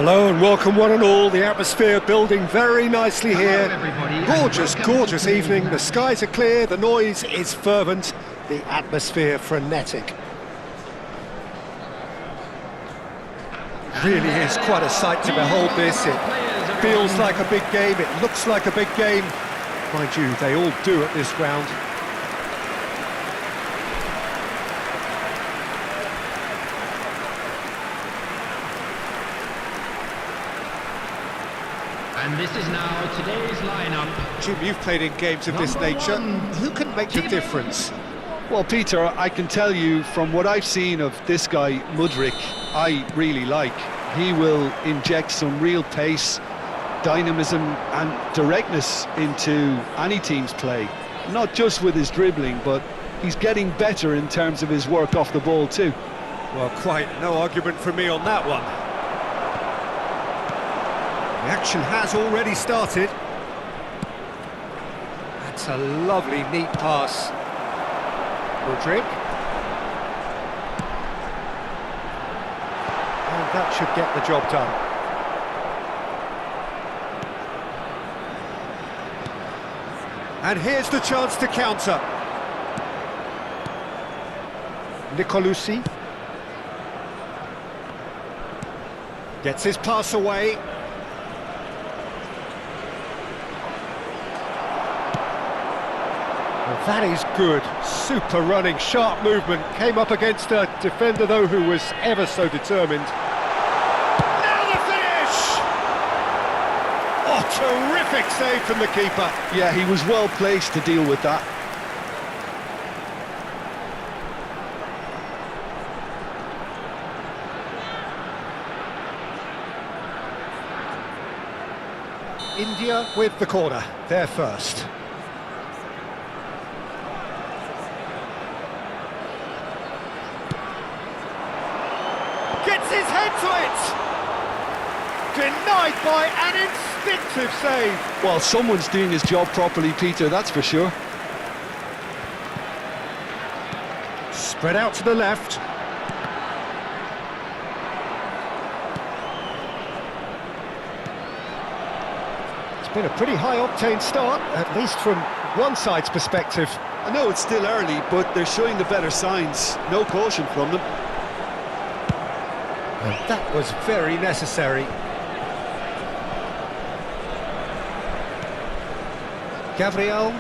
Hello and welcome one and all. The atmosphere building very nicely here. Gorgeous, gorgeous evening. The skies are clear, the noise is fervent, the atmosphere frenetic. Really is quite a sight to behold this. It feels like a big game, it looks like a big game. Mind you, they all do at this ground. And this is now today's lineup. Jim, you've played in games of this nature. Who can make the difference? Well, Peter, I can tell you from what I've seen of this guy, Mudryk, I really like. He will inject some real pace, dynamism and directness into any team's play. Not just with his dribbling, but he's getting better in terms of his work off the ball too. Well, quite no argument from me on that one. The action has already started. That's a lovely, neat pass. Mudryk. And that should get the job done. And here's the chance to counter. Nicolucci. Gets his pass away. Well, that is good, super running, sharp movement, came up against a defender though who was ever so determined. Now the finish! Oh, terrific save from the keeper. Yeah, he was well placed to deal with that. India with the corner, they're first. Gets his head to it! Denied by an instinctive save. Well, someone's doing his job properly, Peter, that's for sure. Spread out to the left. It's been a pretty high-octane start, at least from one side's perspective. I know it's still early, but they're showing the better signs. No caution from them. And that was very necessary. Gabriel,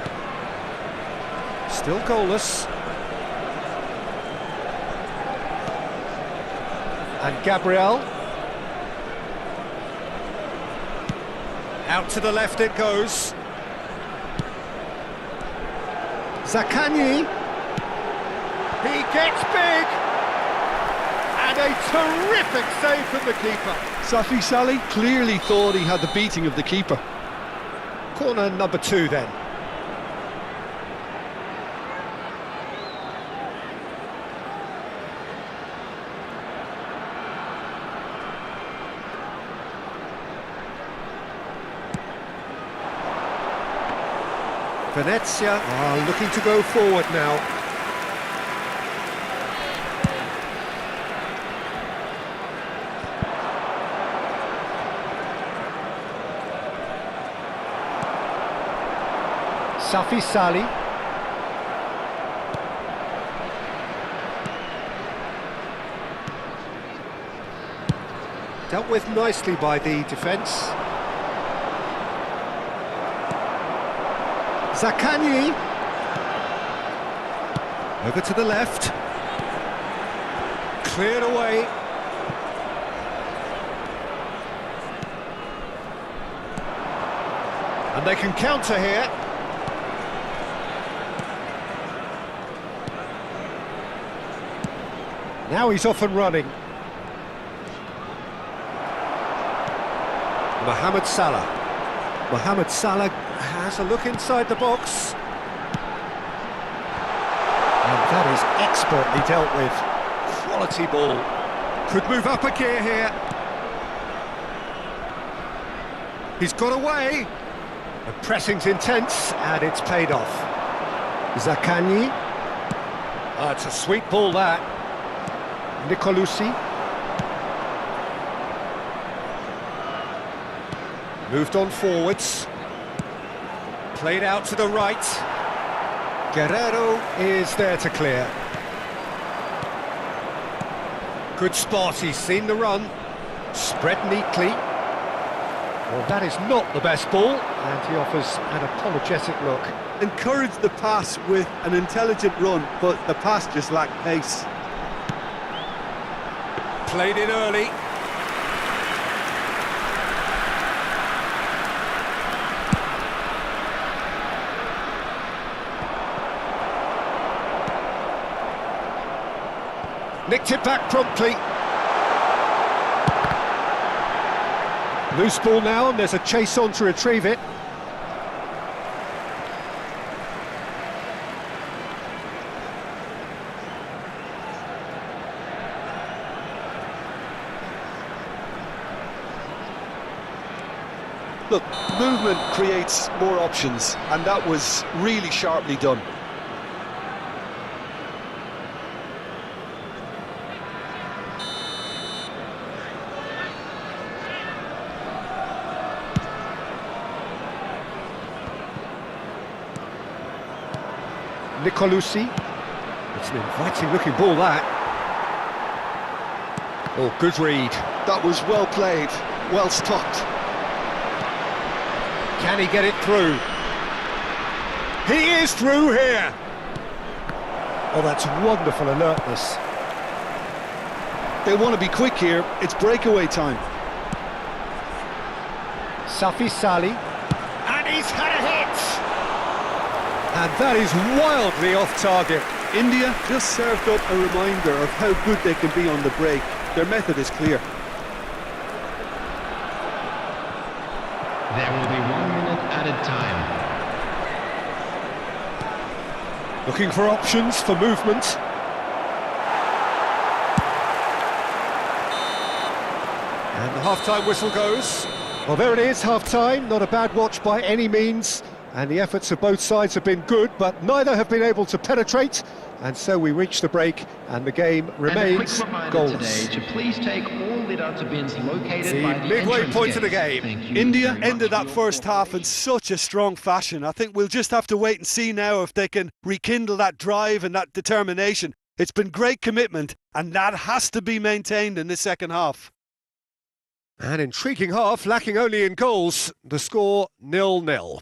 still goalless. And Gabriel. Out to the left it goes. Zaccagni. He gets big. And a terrific save from the keeper. Safi Salih clearly thought he had the beating of the keeper. Corner number 2 then. Venezia are looking to go forward now. Safi Salih. Dealt with nicely by the defence. Zaccagni. Over to the left. Cleared away. And they can counter here. Now he's off and running. Mohamed Salah. Mohamed Salah has a look inside the box. And that is expertly dealt with. Quality ball. Could move up a gear here. He's got away. The pressing's intense and it's paid off. Zaccagni. Oh, it's a sweet ball that. Nicolucci. Moved on forwards. Played out to the right. Guerrero is there to clear. Good spot, he's seen the run. Spread neatly. Well, that is not the best ball, and he offers an apologetic look. Encouraged the pass with an intelligent run, but the pass just lacked pace. Played it early. Nicked it back promptly. Loose ball now, and there's a chase on to retrieve it. Look, movement creates more options, and that was really sharply done. Nicolucci. It's an inviting looking ball, that. Oh, good read. That was well played, well stopped. Can he get it through? He is through here! Oh, that's wonderful alertness. They want to be quick here, it's breakaway time. Safi Sali. And he's had a hit! And that is wildly off target. India just served up a reminder of how good they can be on the break. Their method is clear. There will be 1 minute added time. Looking for options for movement. And the half-time whistle goes. Well, there it is, half-time. Not a bad watch by any means. And the efforts of both sides have been good, but neither have been able to penetrate. And so we reach the break, and the game remains goalless. Today to please take all litter bins located by the midway point of the gate. game. India ended that first half in such a strong fashion. I think we'll just have to wait and see now if they can rekindle that drive and that determination. It's been great commitment, and that has to be maintained in the second half. An intriguing half, lacking only in goals. The score 0-0.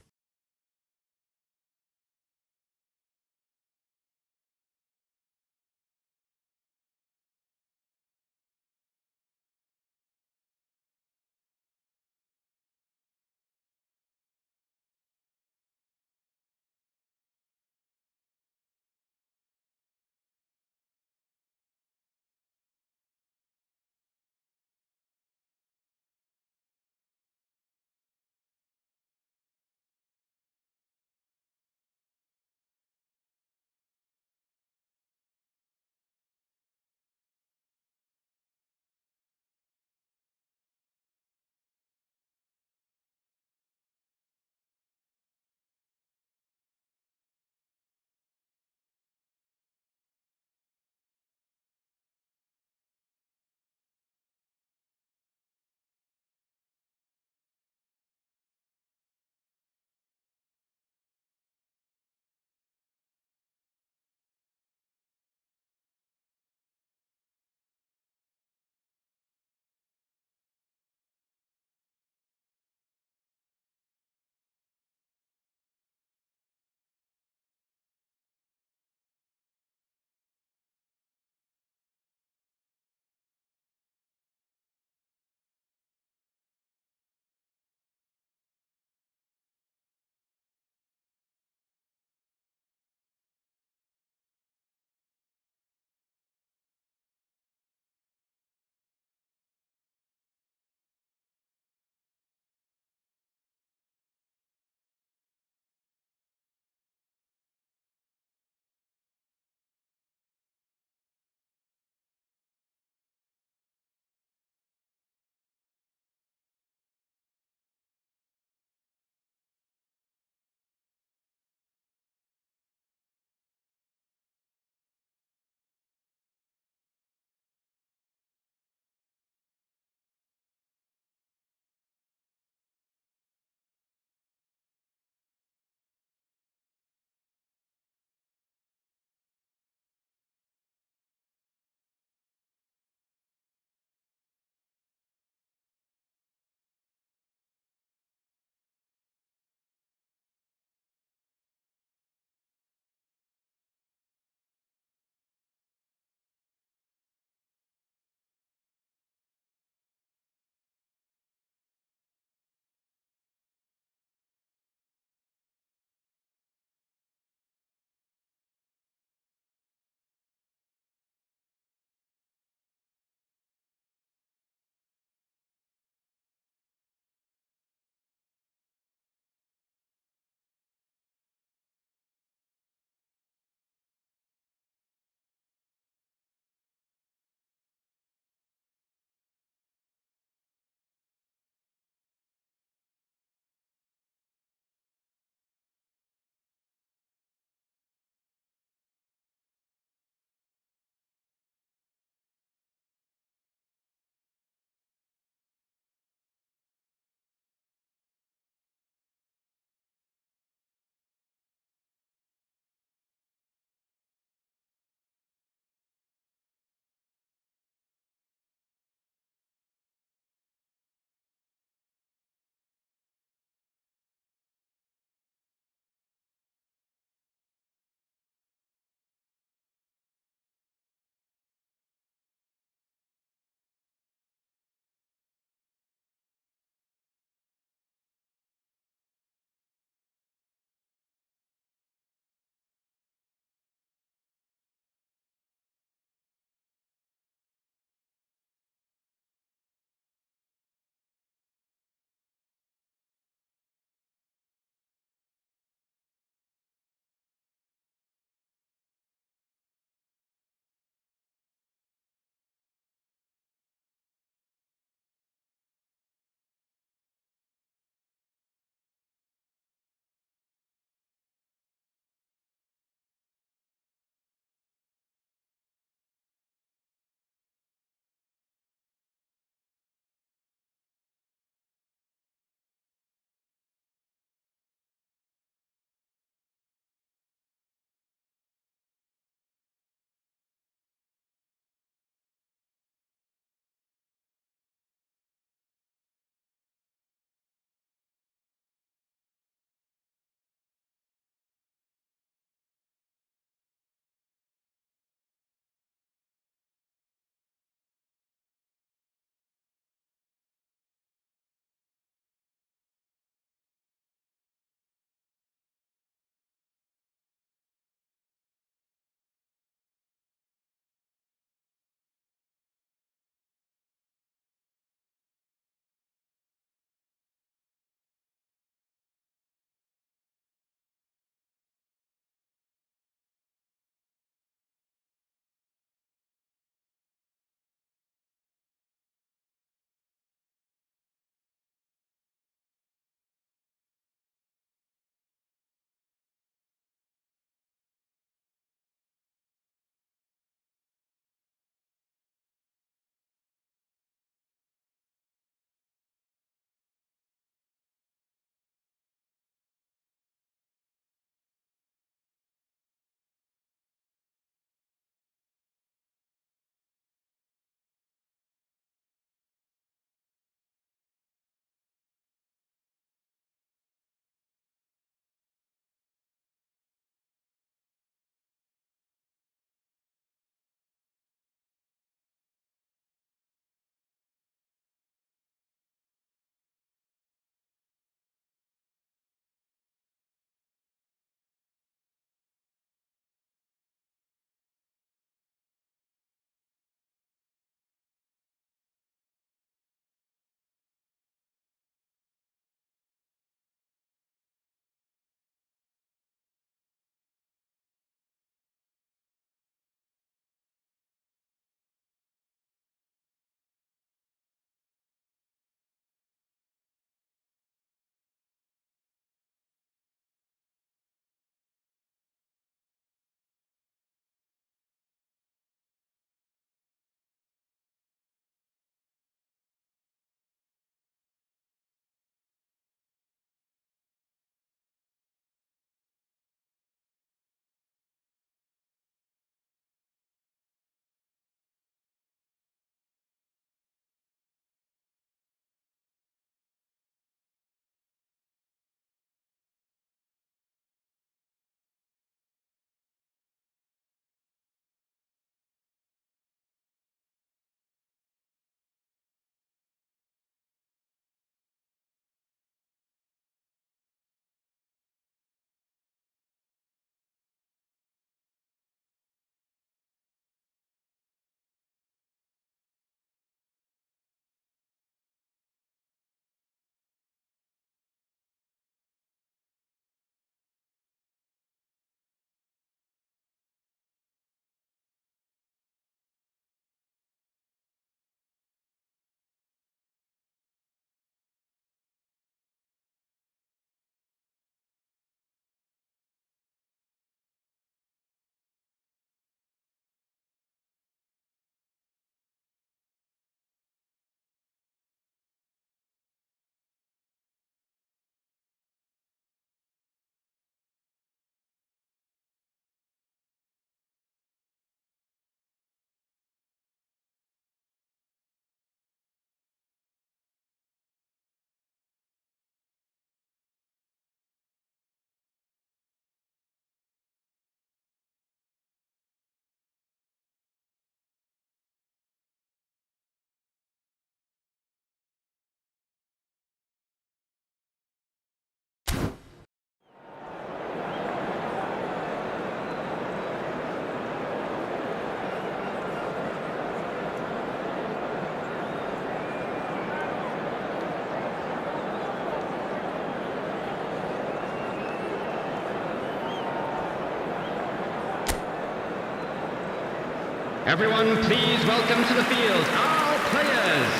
Everyone, please welcome to the field our players.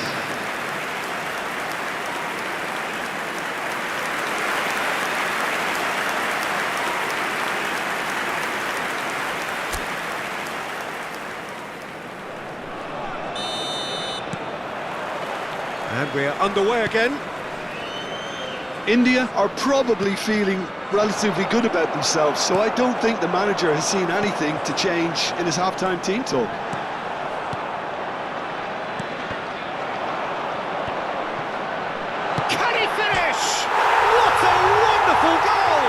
And we're underway again. India are probably feeling relatively good about themselves, so I don't think the manager has seen anything to change in his half-time team talk. Can he finish? What a wonderful goal!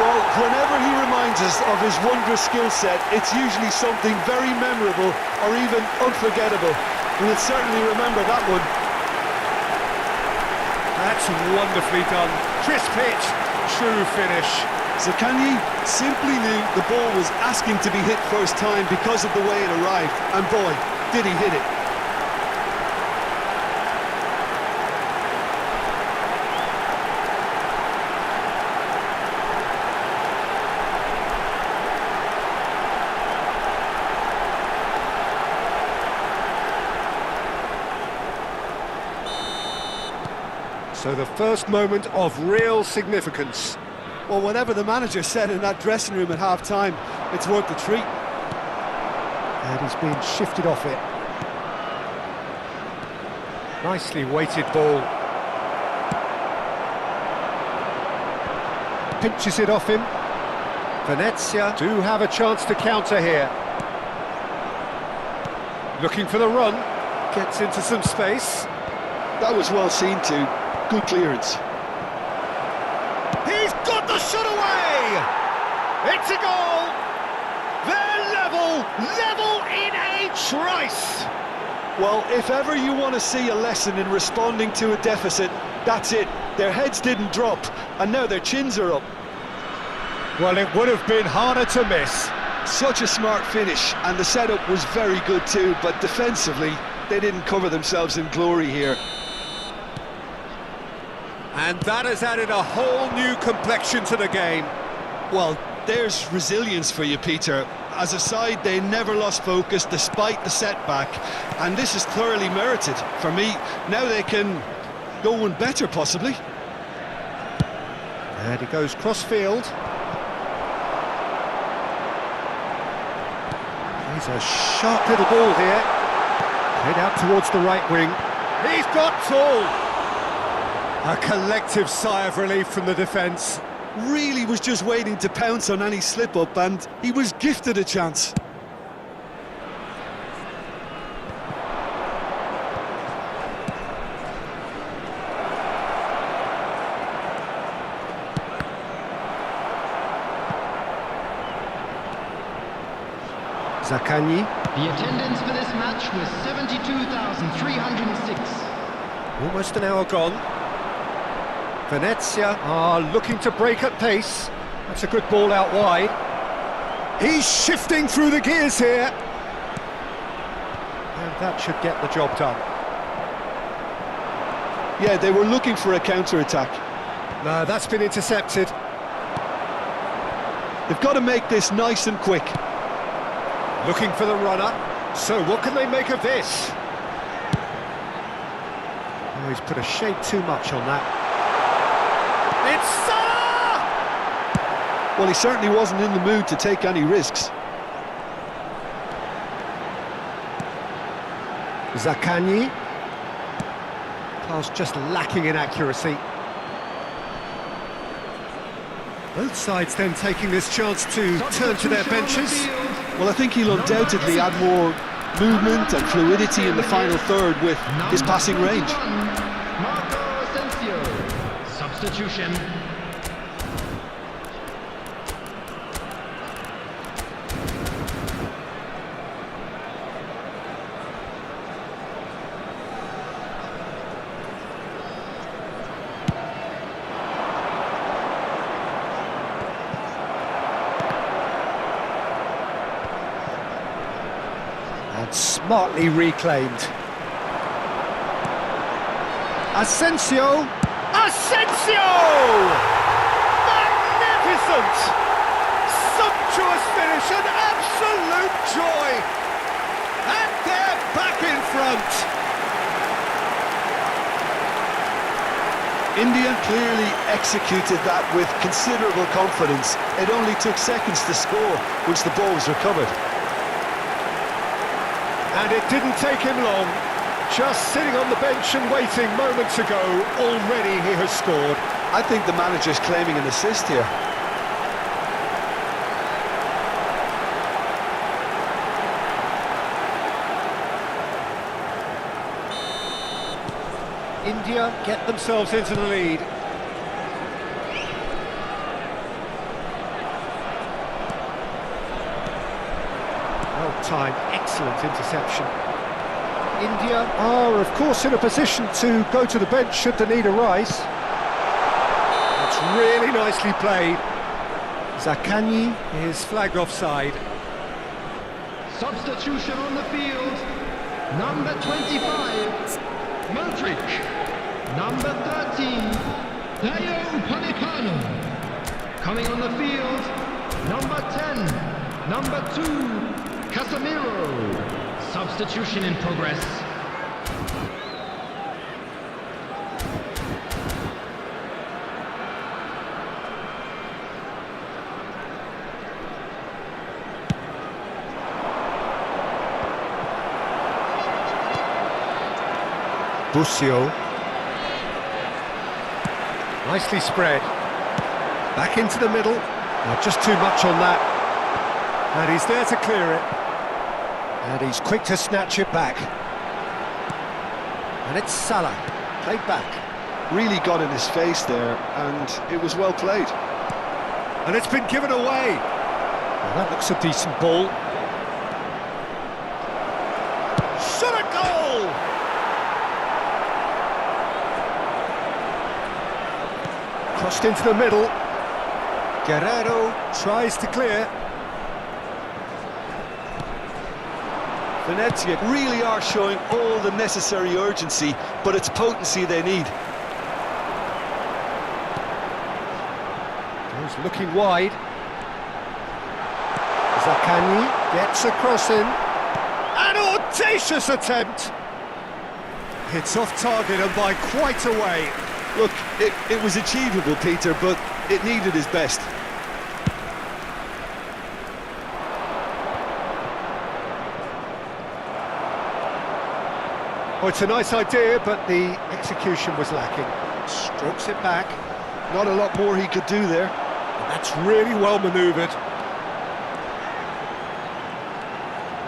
Well, whenever he reminds us of his wondrous skill set, it's usually something very memorable or even unforgettable. We'll certainly remember that one. That's wonderfully done. Crisp hit, true finish. Zaccagni simply knew the ball was asking to be hit first time because of the way it arrived, and boy, did he hit it. So the first moment of real significance. Well, whatever the manager said in that dressing room at half-time, it's worth the treat. And he's being shifted off it. Nicely weighted ball. Pinches it off him. Venezia do have a chance to counter here. Looking for the run. Gets into some space. That was well seen too. Good clearance. He's got the shot away! It's a goal! They're level in a trice! Well, if ever you want to see a lesson in responding to a deficit, that's it. Their heads didn't drop, and now their chins are up. Well, it would have been harder to miss. Such a smart finish, and the setup was very good too, but defensively, they didn't cover themselves in glory here. And that has added a whole new complexion to the game. Well, there's resilience for you, Peter. As a side, they never lost focus despite the setback, and this is thoroughly merited. For me, now they can go one better, possibly. And he goes cross-field. He's a sharp little ball here. Head out towards the right wing. He's got tall. A collective sigh of relief from the defence. Really was just waiting to pounce on any slip-up, and he was gifted a chance. Zaccagni. The attendance for this match was 72,306. Almost an hour gone. Venezia are looking to break at pace. That's a good ball out wide. He's shifting through the gears here. And that should get the job done. Yeah, they were looking for a counter-attack. No, that's been intercepted. They've got to make this nice and quick. Looking for the runner. So what can they make of this? Oh, he's put a shade too much on that. It's Salah! Well, he certainly wasn't in the mood to take any risks. Zaccagni. Pass just lacking in accuracy. Both sides then taking this chance to turn to their benches. Well, I think he'll undoubtedly add more movement and fluidity in the final third with his passing range. Substitution. And smartly reclaimed. Asensio! Asensio! Magnificent! Sumptuous finish, an absolute joy! front. India clearly executed that with considerable confidence. It only took seconds to score once the ball was recovered. And it didn't take him long. Just sitting on the bench and waiting moments ago, already he has scored. I think the manager's claiming an assist here. India get themselves into the lead. Well timed, excellent interception. India are, of course, in a position to go to the bench should the need arise. It's really nicely played. Zaccagni is flagged offside. Substitution on the field. Number 25, Modric. Number 13, Dayo Upamecano. Coming on the field, number 10, number 2, Casemiro. Substitution in progress. Busio. Nicely spread. Back into the middle. Not just too much on that. And he's there to clear it. And he's quick to snatch it back. And it's Salah, played back. Really got in his face there, and it was well played. And it's been given away. Well, that looks a decent ball. Shot a goal! Crossed into the middle. Guerrero tries to clear. Venezia really are showing all the necessary urgency, but it's potency they need. Goes looking wide. Zaccagni gets a cross in. An audacious attempt! It's off target and by quite a way. Look, it was achievable, Peter, but it needed his best. Oh, it's a nice idea, but the execution was lacking. Strokes it back. Not a lot more he could do there. And that's really well manoeuvred.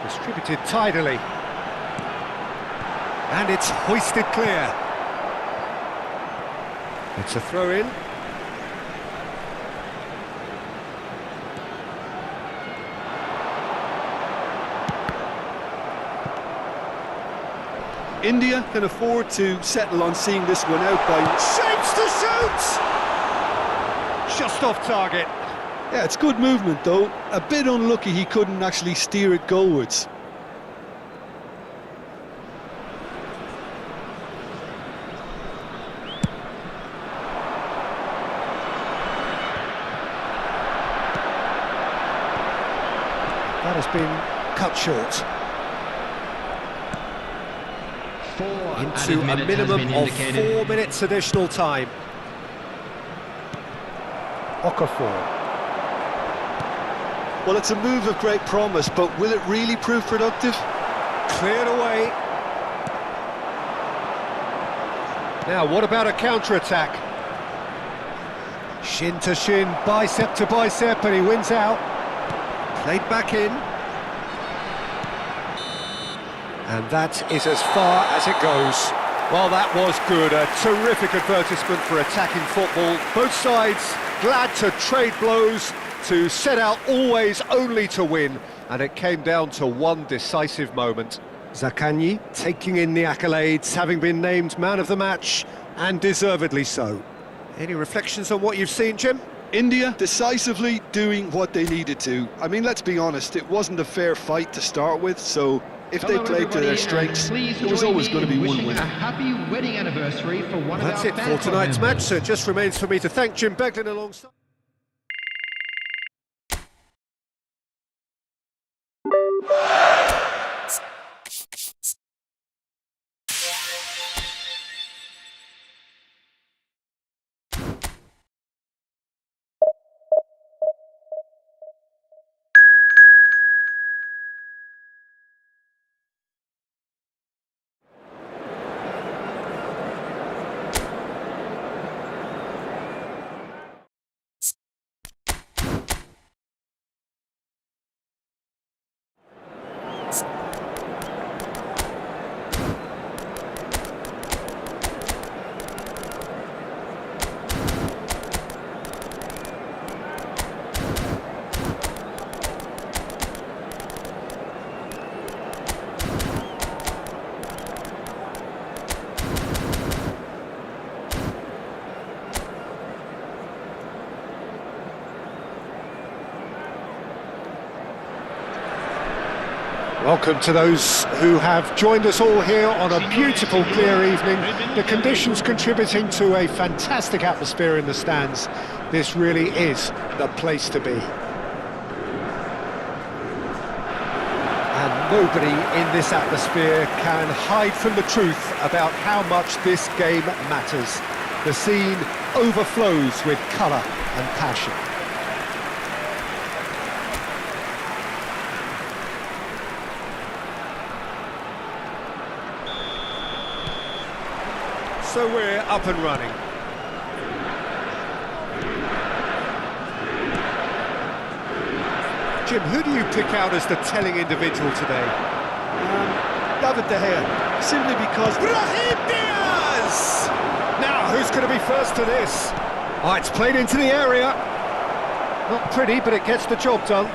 Distributed tidily. And it's hoisted clear. It's a throw-in. India can afford to settle on seeing this one out by... Shapes to shoot! Just off target. Yeah, it's good movement though. A bit unlucky he couldn't actually steer it goalwards. That has been cut short. Into a minimum of 4 minutes additional time. Okafor. Well, it's a move of great promise, but will it really prove productive? Cleared away. Now, what about a counter-attack? Shin to shin, bicep to bicep, and he wins out. Played back in. And that is as far as it goes. Well, that was good. A terrific advertisement for attacking football. Both sides glad to trade blows, to set out always only to win. And it came down to one decisive moment. Zaccagni taking in the accolades, having been named man of the match, and deservedly so. Any reflections on what you've seen, Jim? India decisively doing what they needed to. I mean, let's be honest, it wasn't a fair fight to start with, so if they played to their strengths, it was always going to be one win. A happy wedding anniversary for one That's of our it for tonight's match, so it just remains for me to thank Jim Beglin alongside. Welcome to those who have joined us all here on a beautiful, clear evening. The conditions contributing to a fantastic atmosphere in the stands. This really is the place to be. And nobody in this atmosphere can hide from the truth about how much this game matters. The scene overflows with colour and passion. So we're up and running. Jim, who do you pick out as the telling individual today? David De Gea, simply because... Brahim Diaz! Now, who's going to be first to this? Oh, it's played into the area. Not pretty, but it gets the job done.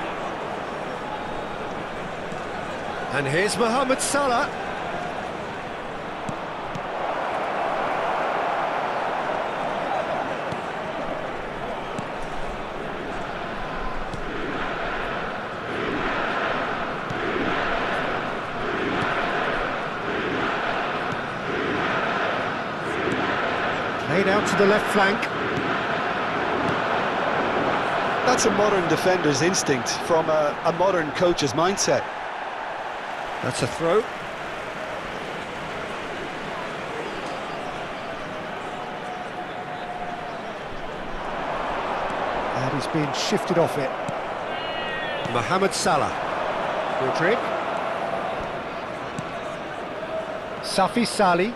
And here's Mohamed Salah. Played out to the left flank. That's a modern defender's instinct from a modern coach's mindset. That's a throw. And he's being shifted off it. Mohamed Salah. Rodrigue. Safi Salih.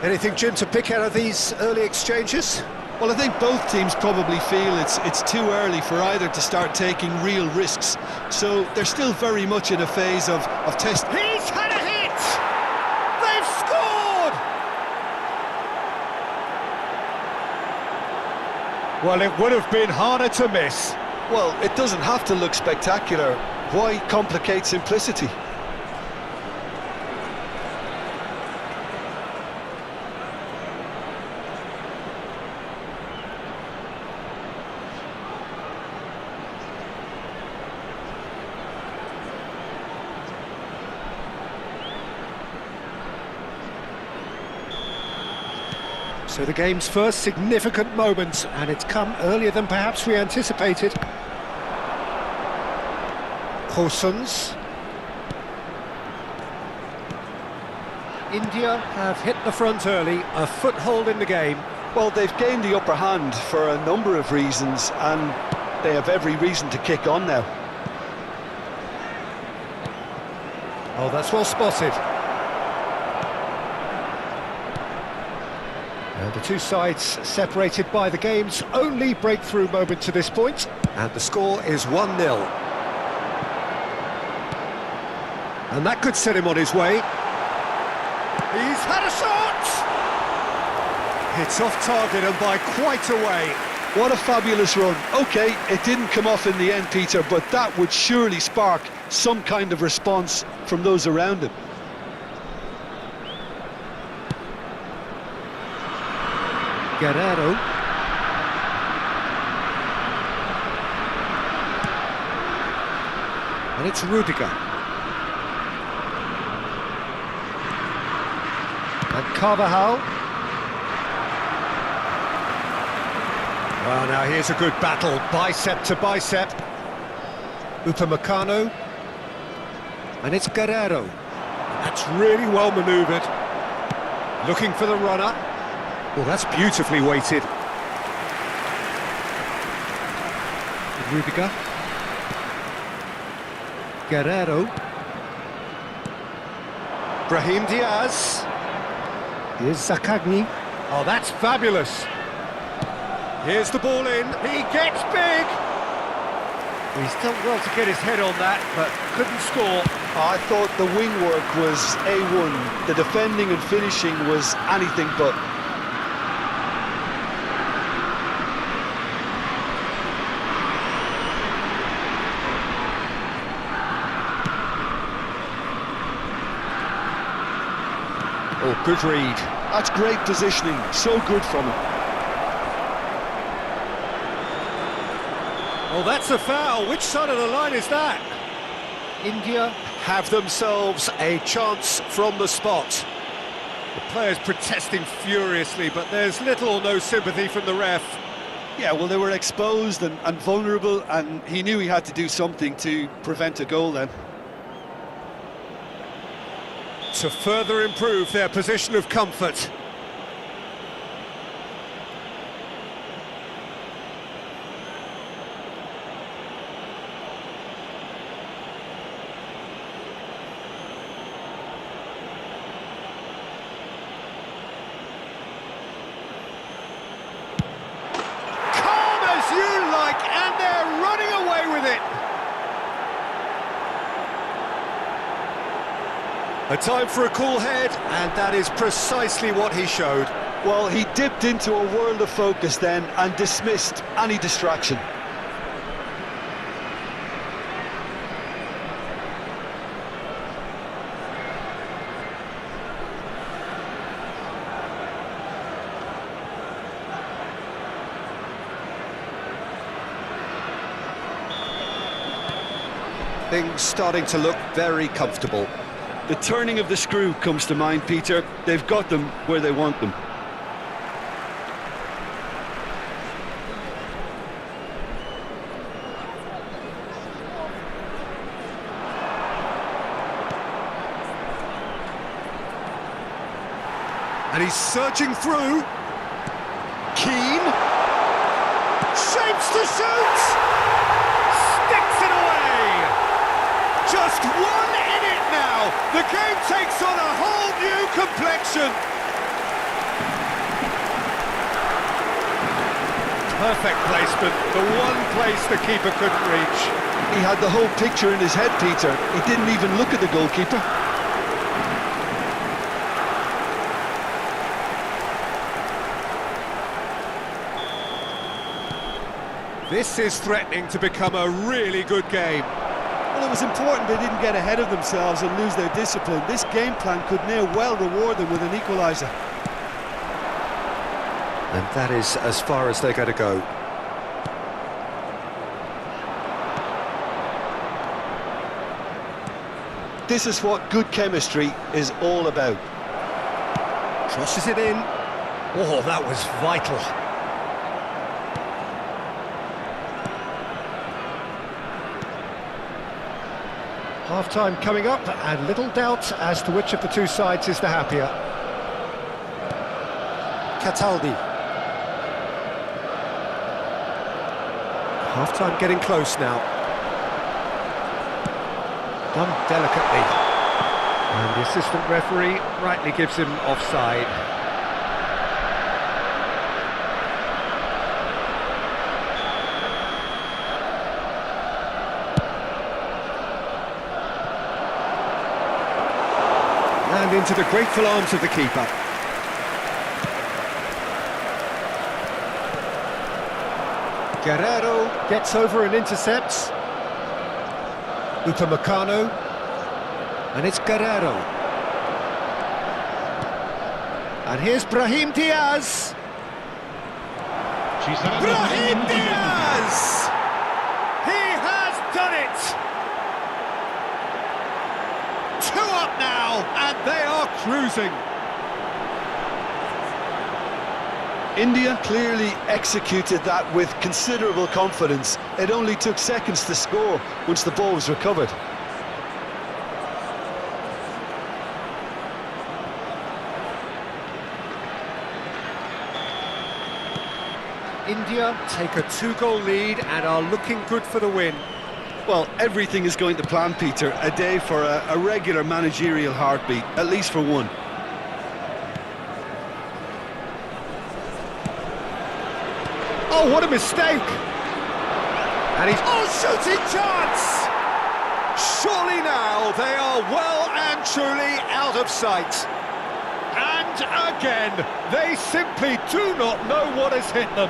Anything, Jim, to pick out of these early exchanges? Well, I think both teams probably feel it's too early for either to start taking real risks. So they're still very much in a phase of test. He's had a hit! They've scored! Well, it would have been harder to miss. Well, it doesn't have to look spectacular. Why complicate simplicity? So the game's first significant moment, and it's come earlier than perhaps we anticipated. Horsons. India have hit the front early, a foothold in the game. Well, they've gained the upper hand for a number of reasons, and they have every reason to kick on now. Oh, that's well spotted. And the two sides separated by the game's only breakthrough moment to this point. And the score is 1-0. And that could set him on his way. He's had a shot! It's off target and by quite a way. What a fabulous run. OK, it didn't come off in the end, Peter, but that would surely spark some kind of response from those around him. Guerrero. And it's Rudiger. And Carvajal. Well, now here's a good battle, bicep to bicep. Upamecano. And it's Guerrero. That's really well manoeuvred. Looking for the runner. Well, that's beautifully weighted. Rudiger. Guerrero. Brahim Diaz. Here's Zakagni. Oh, that's fabulous. Here's the ball in. He gets big. He's done well to get his head on that, but couldn't score. I thought the wing work was A1. The defending and finishing was anything but. Oh, good read. That's great positioning, so good from him. Oh, that's a foul. Which side of the line is that? India have themselves a chance from the spot. The players protesting furiously, but there's little or no sympathy from the ref. Yeah, well, they were exposed and vulnerable, and he knew he had to do something to prevent a goal then. To further improve their position of comfort. And they're running away with it. A time for a cool head, and that is precisely what he showed. Well, he dipped into a world of focus then and dismissed any distraction. Things starting to look very comfortable. The turning of the screw comes to mind, Peter. They've got them where they want them. And he's surging through. Keane. Shapes to shoot! Sticks it away! Just one in it now. The game takes on a whole new complexion. Perfect placement, the one place the keeper couldn't reach. He had the whole picture in his head, Peter. He didn't even look at the goalkeeper. This is threatening to become a really good game. Well, it was important they didn't get ahead of themselves and lose their discipline. This game plan could near well reward them with an equaliser. And that is as far as they're going to go. This is what good chemistry is all about. Crosses it in. Oh, that was vital. Half-time coming up, and little doubt as to which of the two sides is the happier. Cataldi. Half-time getting close now. Done delicately. And the assistant referee rightly gives him offside. And into the grateful arms of the keeper. Guerrero gets over and intercepts. Upamecano. And it's Guerrero. And here's Brahim Diaz. Brahim Diaz! He has done it! 2 up now, and they are cruising. India clearly executed that with considerable confidence. It only took seconds to score once the ball was recovered. India take a 2-goal lead and are looking good for the win. Well, everything is going to plan, Peter. A day for a regular managerial heartbeat, at least for one. Oh, what a mistake! And he's... Oh, shooting chance! Surely now they are well and truly out of sight. And again, they simply do not know what has hit them.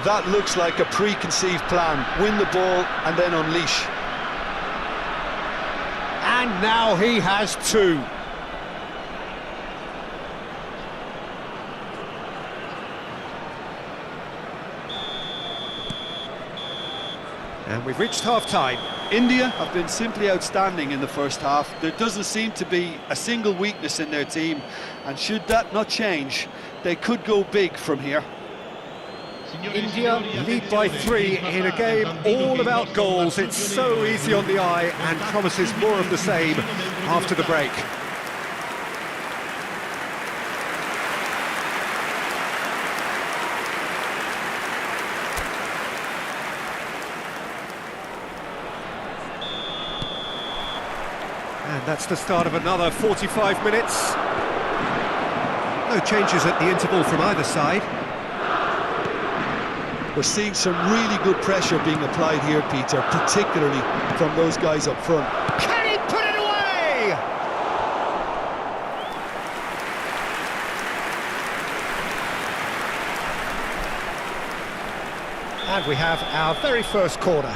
That looks like a preconceived plan. Win the ball and then unleash. And now he has 2. And we've reached half-time. India have been simply outstanding in the first half. There doesn't seem to be a single weakness in their team, and should that not change, they could go big from here. India lead by 3 in a game all about goals. It's so easy on the eye and promises more of the same after the break. And that's the start of another 45 minutes. No changes at the interval from either side. We're seeing some really good pressure being applied here, Peter, particularly from those guys up front. Can he put it away? And we have our very first corner.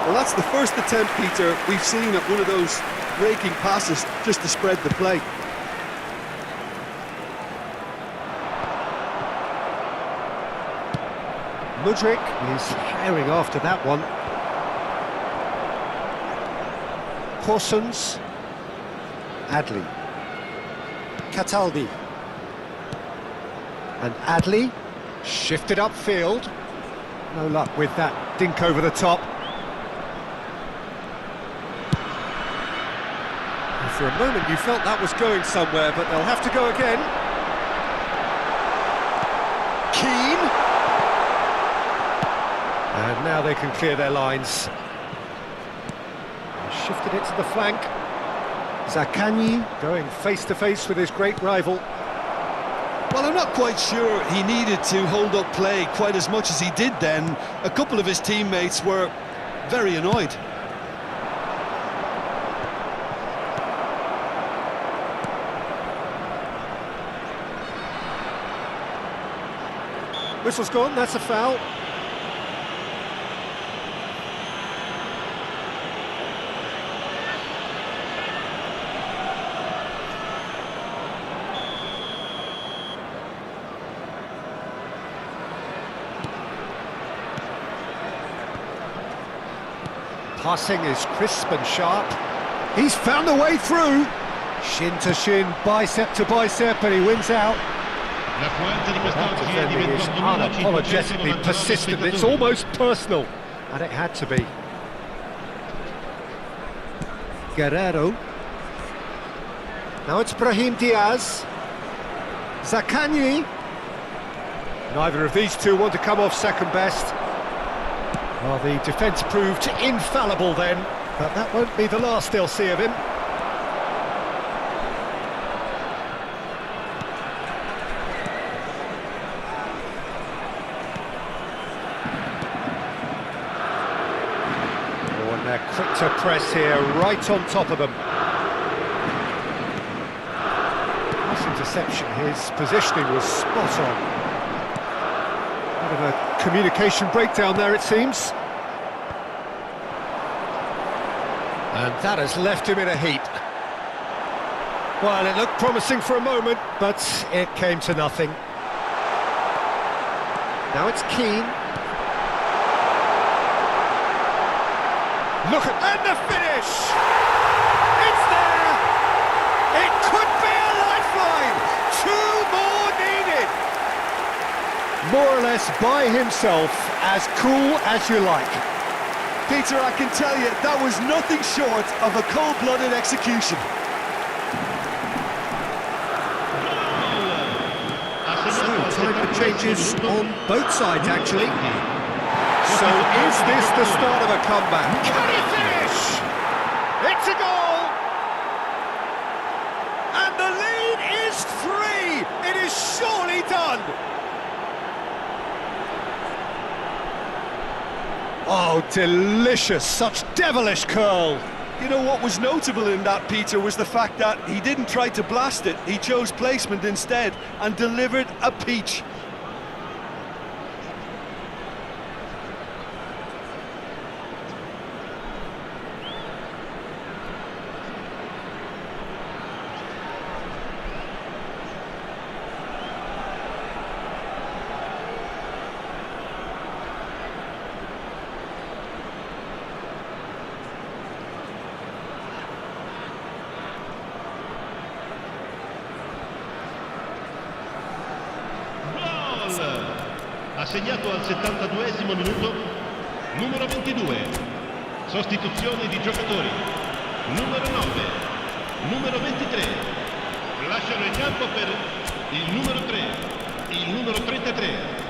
Well, that's the first attempt, Peter, we've seen at one of those breaking passes just to spread the play. Mudryk is herring after that one. Horsens. Adli. Cataldi. And Adli shifted upfield. No luck with that dink over the top. For a moment you felt that was going somewhere, but they'll have to go again. Keane. And now they can clear their lines. Shifted it to the flank. Zaccagni going face-to-face with his great rival. Well, I'm not quite sure he needed to hold up play quite as much as he did then. A couple of his teammates were very annoyed. Whistle's gone, that's a foul. Passing is crisp and sharp. He's found a way through. Shin to shin, bicep to bicep, and he wins out. That defending is unapologetically persistent. It's almost personal, and it had to be. Guerrero. Now it's Brahim Diaz. Zaccagni. Neither of these two want to come off second best. Well, the defence proved infallible then, but that won't be the last they'll see of him. Oh, and they're quick to press here, right on top of them. Nice interception, his positioning was spot on. Bit of a communication breakdown there, it seems. And that has left him in a heap. Well, it looked promising for a moment, but it came to nothing. Now it's Keane. Look at... and the finish! It's there! It could be a lifeline! 2 more needed! More or less by himself, as cool as you like. Peter, I can tell you, that was nothing short of a cold-blooded execution. So, time for changes on both sides, actually. So, is this the start of a comeback? Can he finish? It's a goal! And the lead is 3! It is surely done! Oh, delicious, such devilish curl. You know what was notable in that, Peter, was the fact that he didn't try to blast it. He chose placement instead and delivered a peach. ha segnato al 72esimo minuto numero 22. Sostituzione di giocatori: numero 9, numero 23. Lasciano il campo per il numero 3, il numero 33.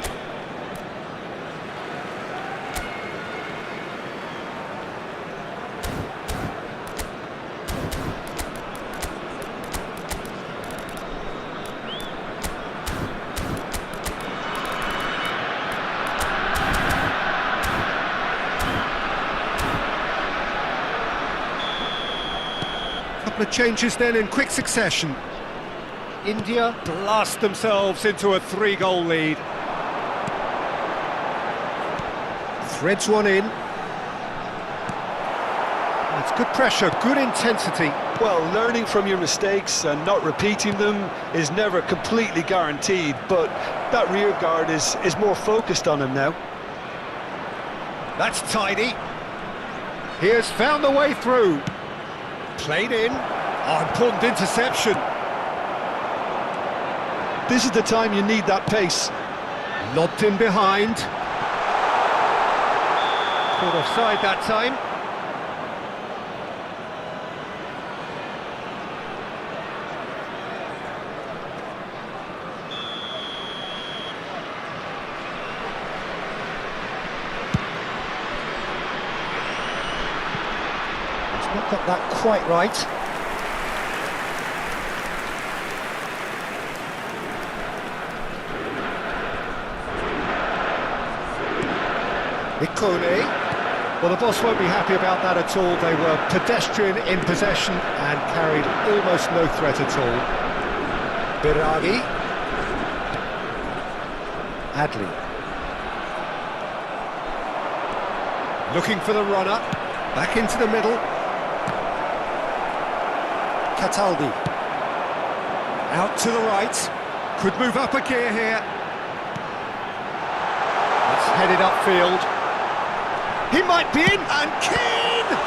Couple of changes then in quick succession. India blast themselves into a 3-goal lead. Threads one in. That's good pressure, good intensity. Well, learning from your mistakes and not repeating them is never completely guaranteed, but that rear guard is more focused on him now. That's tidy. He has found the way through. Played in. Oh, important interception. This is the time you need that pace. Lobbed in behind. Caught offside that time. He's not got that quite right. Ikone. Well, the boss won't be happy about that at all. They were pedestrian in possession and carried almost no threat at all. Biragi. Adli. Looking for the runner. Back into the middle. Cataldi. Out to the right. Could move up a gear here. It's headed upfield. He might be in, and Keane!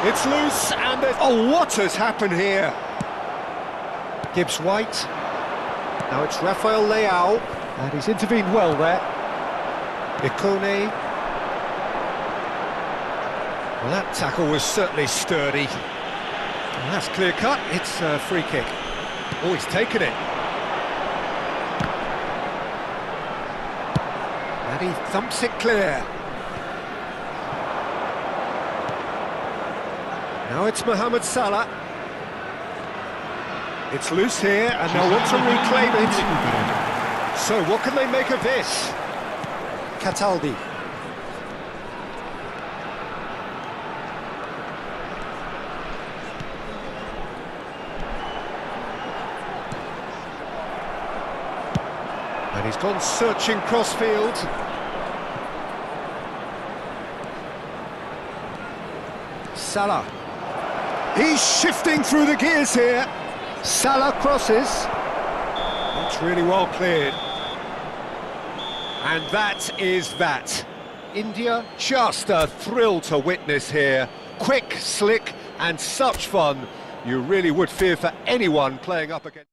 It's loose, and there's... Oh, what has happened here? Gibbs White. Now it's Rafael Leao, and he's intervened well there. Ikone. Well, that tackle was certainly sturdy. And that's clear cut, it's a free kick. Oh, he's taken it. And he thumps it clear. Now it's Mohamed Salah. It's loose here, and they'll want to reclaim it. So, what can they make of this? Cataldi. And he's gone searching crossfield. Salah. He's shifting through the gears here. Salah crosses. That's really well cleared. And that is that. India, just a thrill to witness here. Quick, slick, and such fun. You really would fear for anyone playing up against...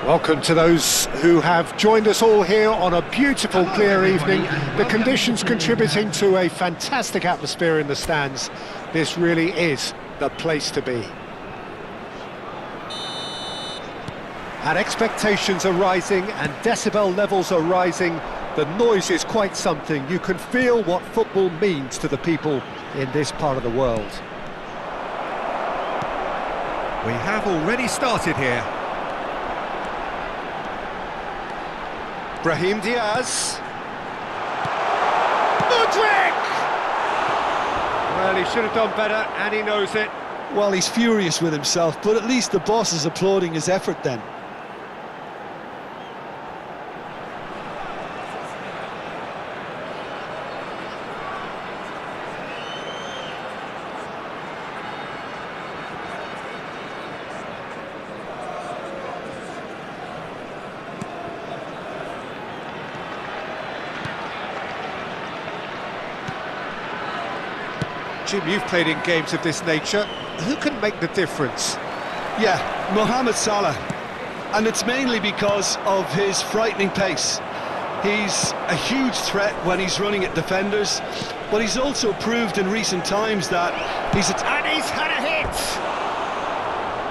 Welcome to those who have joined us all here on a beautiful, clear evening. The conditions contributing to a fantastic atmosphere in the stands. This really is the place to be. And expectations are rising and decibel levels are rising. The noise is quite something. You can feel what football means to the people in this part of the world. We have already started here. Brahim Diaz. Mudryk! Well, he should have done better, and he knows it. Well, he's furious with himself, but at least the boss is applauding his effort then. Jim, you've played in games of this nature. Who can make the difference? Yeah, Mohamed Salah. And it's mainly because of his frightening pace. He's a huge threat when he's running at defenders, but he's also proved in recent times that he's a... And he's had a hit!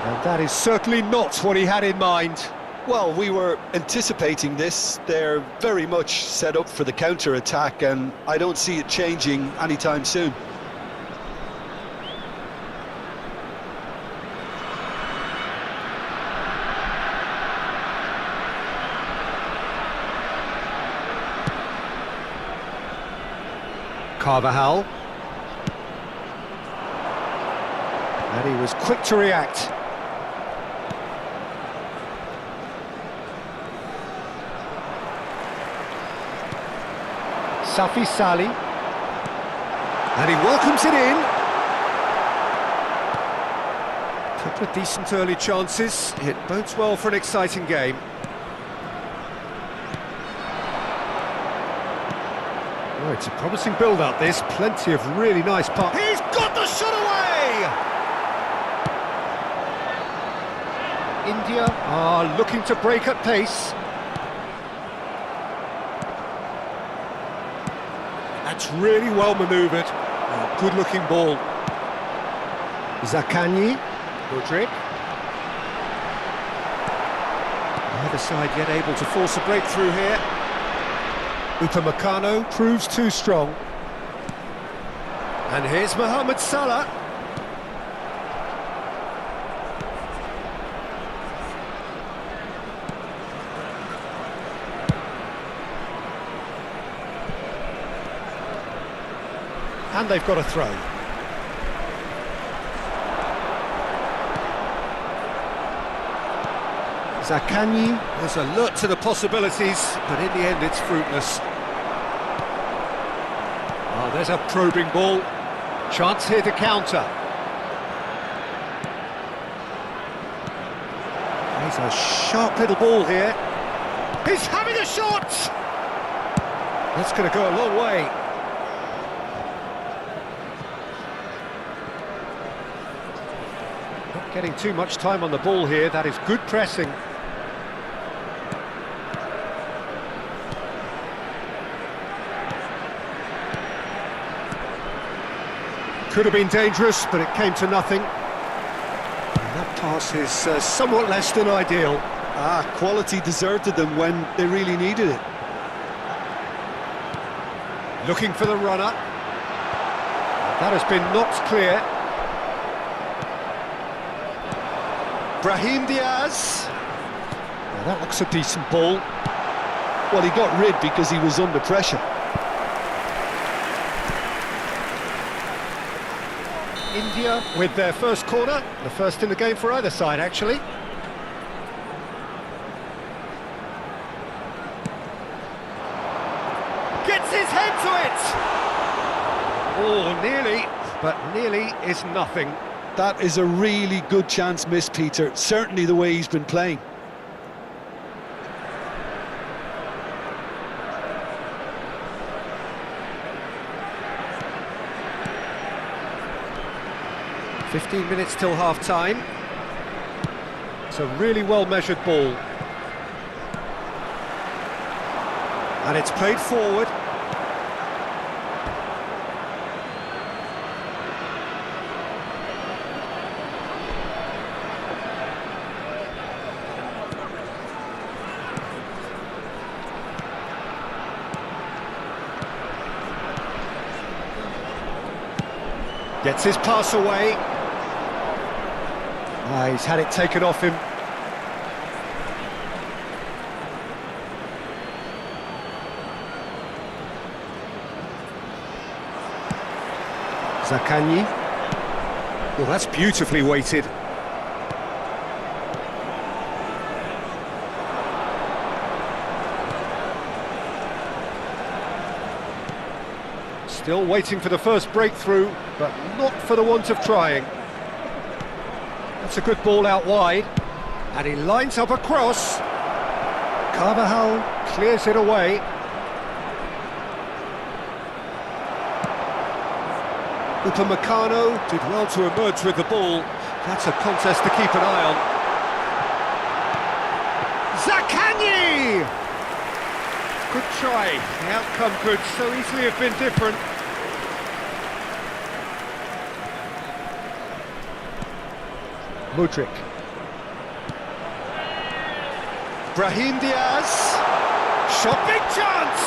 And that is certainly not what he had in mind. Well, we were anticipating this. They're very much set up for the counter-attack, and I don't see it changing anytime soon. Carvajal. And he was quick to react. Safi Sali. And he welcomes it in. Couple of decent early chances. It bodes well for an exciting game. Oh, it's a promising build-up, this. Plenty of really nice parts. He's got the shot away! India are looking to break at pace. That's really well manoeuvred. Oh, good-looking ball. Zaccagni. Mudryk. Neither side yet able to force a breakthrough here. Upamecano proves too strong. And here's Mohamed Salah. And they've got a throw. Zaccagni was alert to the possibilities, but in the end it's fruitless. Oh, there's a probing ball. Chance here to counter. He's a sharp little ball here. He's having a shot! That's going to go a long way. Not getting too much time on the ball here. That is good pressing. Could have been dangerous, but it came to nothing. And that pass is somewhat less than ideal. Quality deserted them when they really needed it. Looking for the runner. That has been knocked clear. Brahim Diaz. Now that looks a decent ball. Well, he got rid because he was under pressure. India with their first corner, the first in the game for either side, actually. Gets his head to it! Oh, nearly, but nearly is nothing. That is a really good chance missed, Peter. Certainly the way he's been playing. .15 minutes till half-time. It's a really well-measured ball. And it's played forward. Gets his pass away. He's had it taken off him. Zaccagni. Well, that's beautifully weighted. Still waiting for the first breakthrough, but not for the want of trying. That's a good ball out wide, and he lines up a cross. Carvajal clears it away. Upamecano did well to emerge with the ball. That's a contest to keep an eye on. Zaccagni! Good try. The outcome could so easily have been different. Mudryk. Brahim Diaz. Shot, big chance!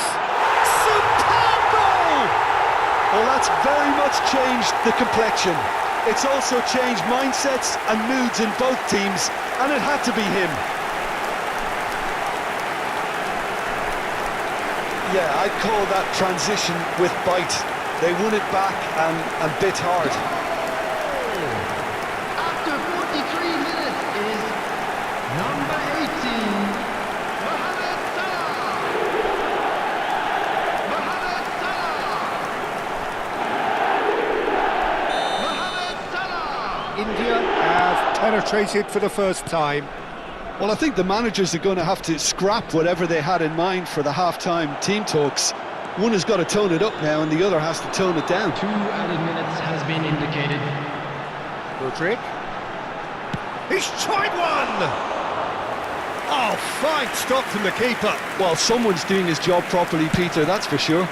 Superb goal! Well, that's very much changed the complexion. It's also changed mindsets and moods in both teams, and it had to be him. Yeah, I'd call that transition with bite. They won it back and bit hard. After 43 minutes is number 18, Mohamed Salah. Mohamed Salah. Mohamed Salah. India have penetrated for the first time. Well, I think the managers are going to have to scrap whatever they had in mind for the half-time team talks. One has got to tone it up now and the other has to tone it down. 2 added minutes has been indicated. Mudryk. He's tried one! Oh, fine stop from the keeper. Well, someone's doing his job properly, Peter, that's for sure.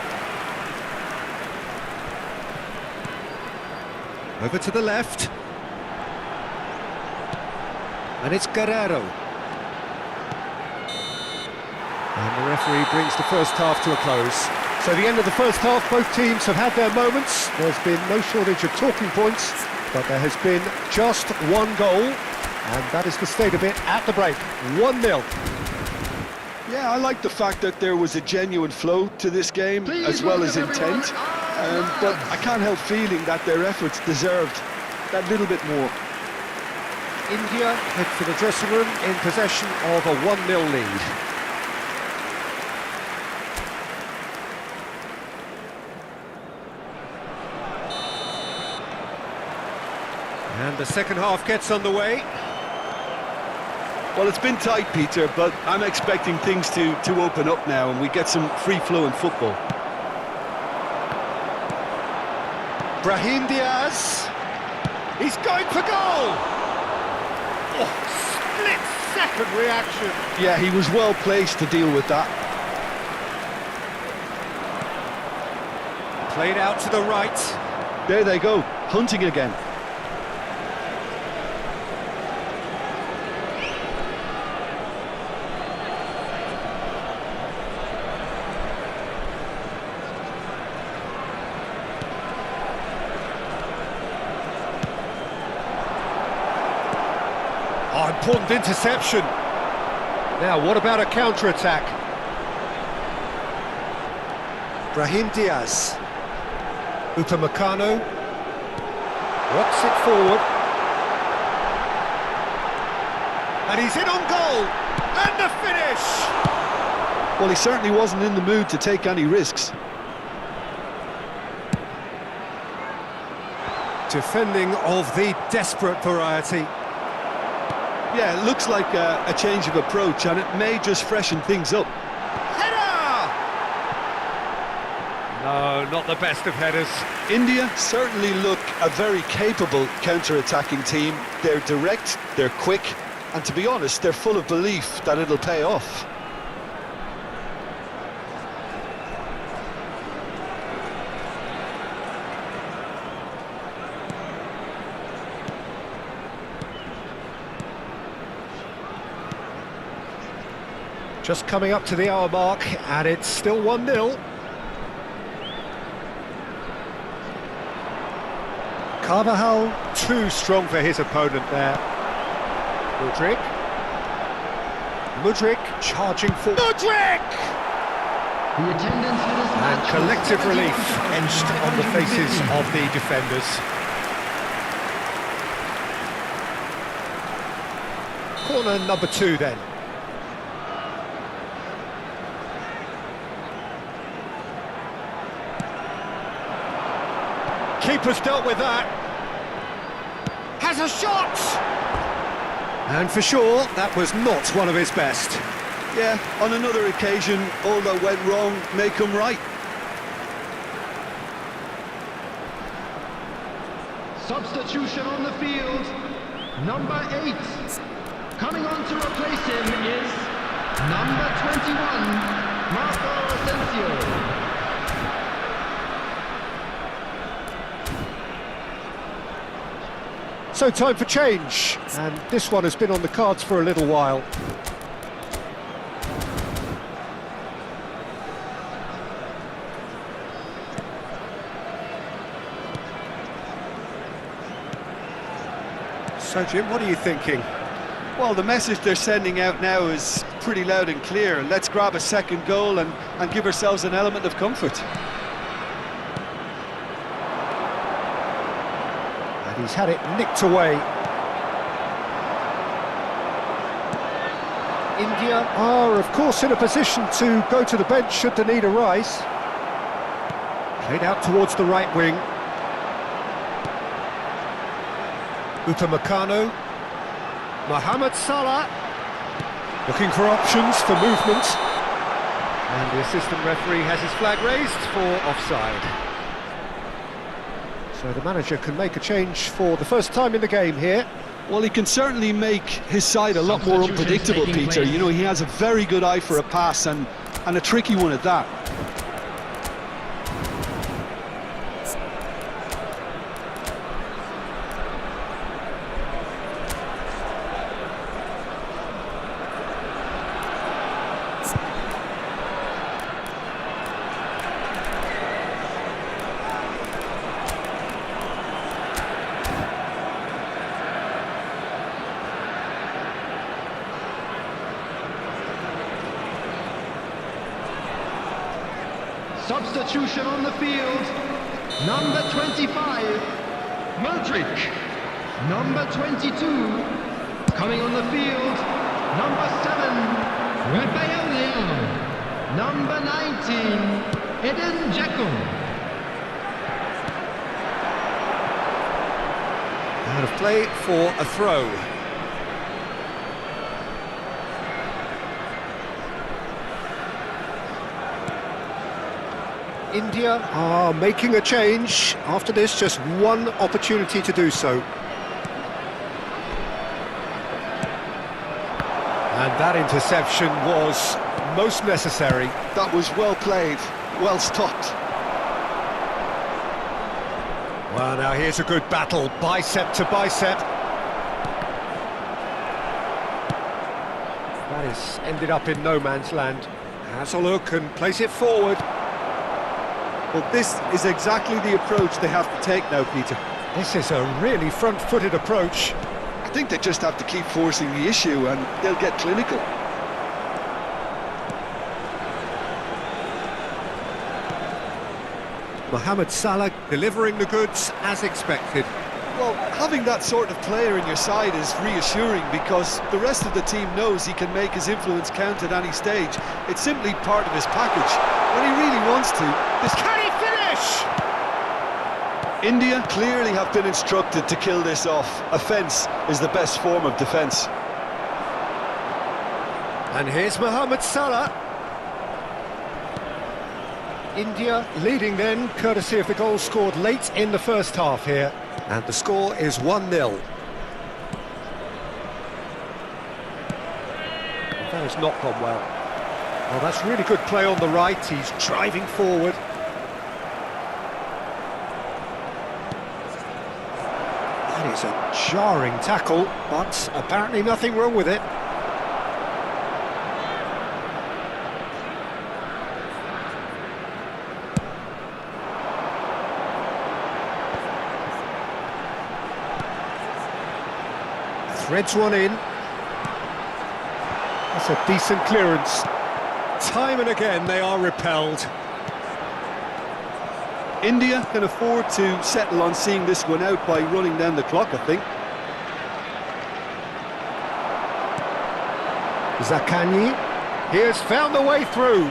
Over to the left. And it's Guerrero. And the referee brings the first half to a close. So the end of the first half, both teams have had their moments. There's been no shortage of talking points, but there has been just one goal, and that is the state of it at the break. 1-0. Yeah, I like the fact that there was a genuine flow to this game, as well as intent. But I can't help feeling that their efforts deserved that little bit more. India head for the dressing room in possession of a 1-0 lead. And the second half gets underway. Well, it's been tight, Peter, but I'm expecting things to open up now and we get some free-flowing football. Brahim Diaz. He's going for goal! Oh, split-second reaction. Yeah, he was well placed to deal with that. Played out to the right. There they go, hunting again. Oh, important interception. Now, what about a counter-attack? Brahim Diaz. Upamecano. Rocks it forward. And he's in on goal. And the finish! Well, he certainly wasn't in the mood to take any risks. Defending of the desperate variety. Yeah, it looks like a change of approach, and it may just freshen things up. Header! No, not the best of headers. India certainly look a very capable counter-attacking team. They're direct, they're quick, and to be honest, they're full of belief that it'll pay off. Just coming up to the hour mark, and it's still 1-0. Carvajal, too strong for his opponent there. Mudryk charging for... Mudryk! The attendance for this And match collective was relief etched on the faces of the defenders. Corner number 2 then. Keeper's dealt with that. Has a shot! And for sure, that was not one of his best. Yeah, on another occasion, all that went wrong may come right. Substitution on the field. Number 8. Coming on to replace him is number 21, Marco Asensio. So time for change, and this one has been on the cards for a little while. So Jim, what are you thinking? Well, the message they're sending out now is pretty loud and clear. Let's grab a second goal and give ourselves an element of comfort. And he's had it nicked away. India are, of course, in a position to go to the bench should the need arise. Played out towards the right wing. Upamecano. Mohamed Salah. Looking for options for movement. And the assistant referee has his flag raised for offside. So the manager can make a change for the first time in the game here. Well, he can certainly make his side a lot more unpredictable, Peter. You know, he has a very good eye for a pass and a tricky one at that. Substitution on the field. Number 25, Mudryk. Number 22, coming on the field. Number 7, Bayern. Number 19, Edin Dzeko. Out of play for a throw. India are making a change. After this, just one opportunity to do so. And that interception was most necessary. That was well played, well stopped. Well, now here's a good battle, bicep to bicep. That is ended up in no man's land. Has a look and plays it forward. Well, this is exactly the approach they have to take now, Peter. This is a really front-footed approach. I think they just have to keep forcing the issue and they'll get clinical. Mohamed Salah delivering the goods as expected. Well, having that sort of player in your side is reassuring because the rest of the team knows he can make his influence count at any stage. It's simply part of his package. When he really wants to, this... Can he finish? India clearly have been instructed to kill this off. Offence is the best form of defence. And here's Mohamed Salah. India leading then, courtesy of the goal scored late in the first half here. And the score is 1-0. That has not gone well. Well, that's really good play on the right. He's driving forward. That is a jarring tackle, but apparently nothing wrong with it. Threads one in. That's a decent clearance. Time and again they are repelled. India can afford to settle on seeing this one out by running down the clock, I think. Zaccagni, he has found the way through.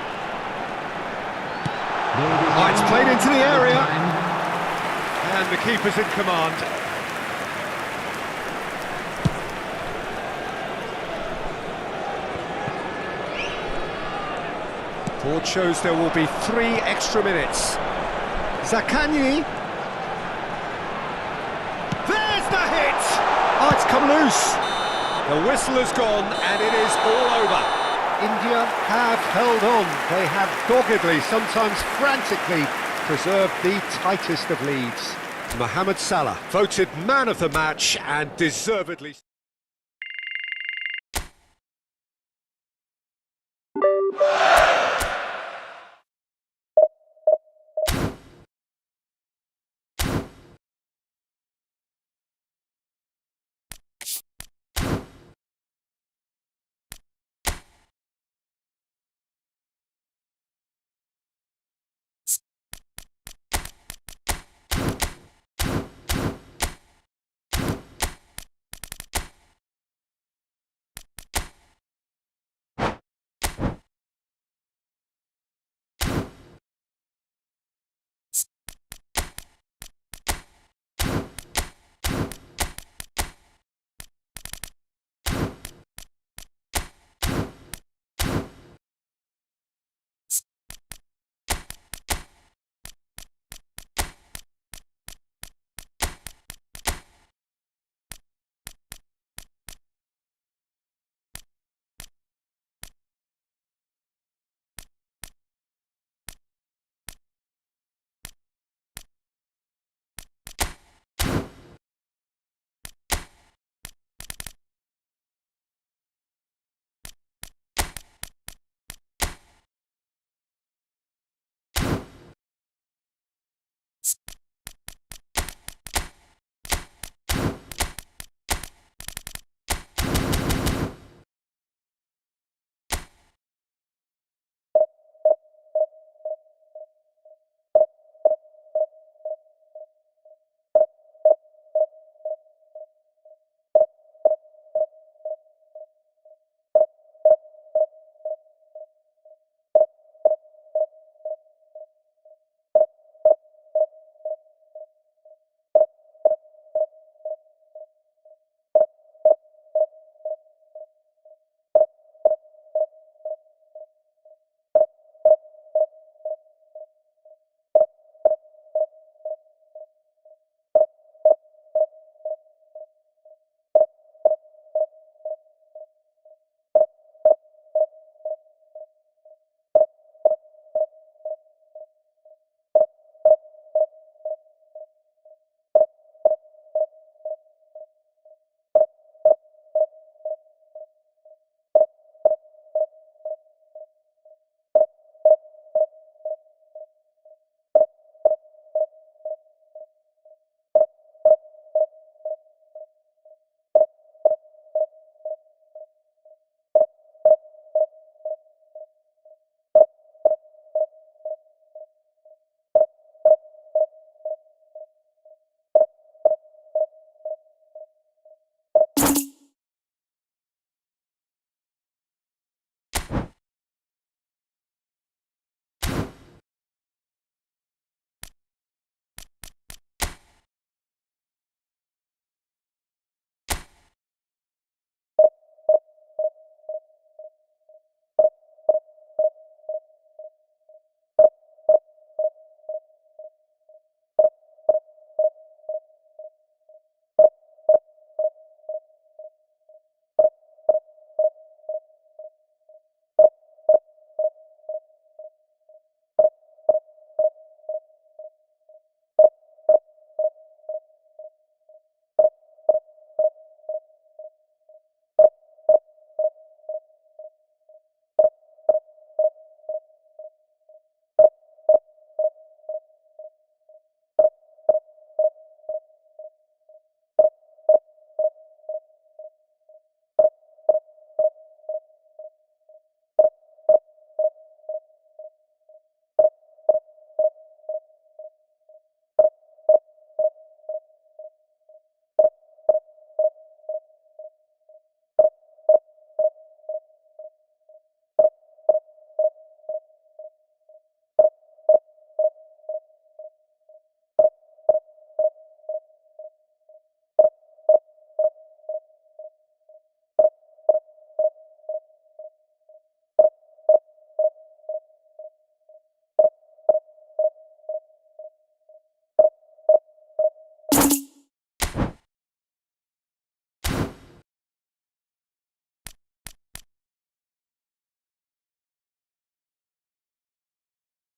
Oh, it's played into the area. And the keeper's in command. Board shows there will be 3 extra minutes. Zaccagni. There's the hit! Oh, it's come loose. The whistle has gone and it is all over. India have held on. They have doggedly, sometimes frantically, preserved the tightest of leads. Mohamed Salah, voted man of the match and deservedly...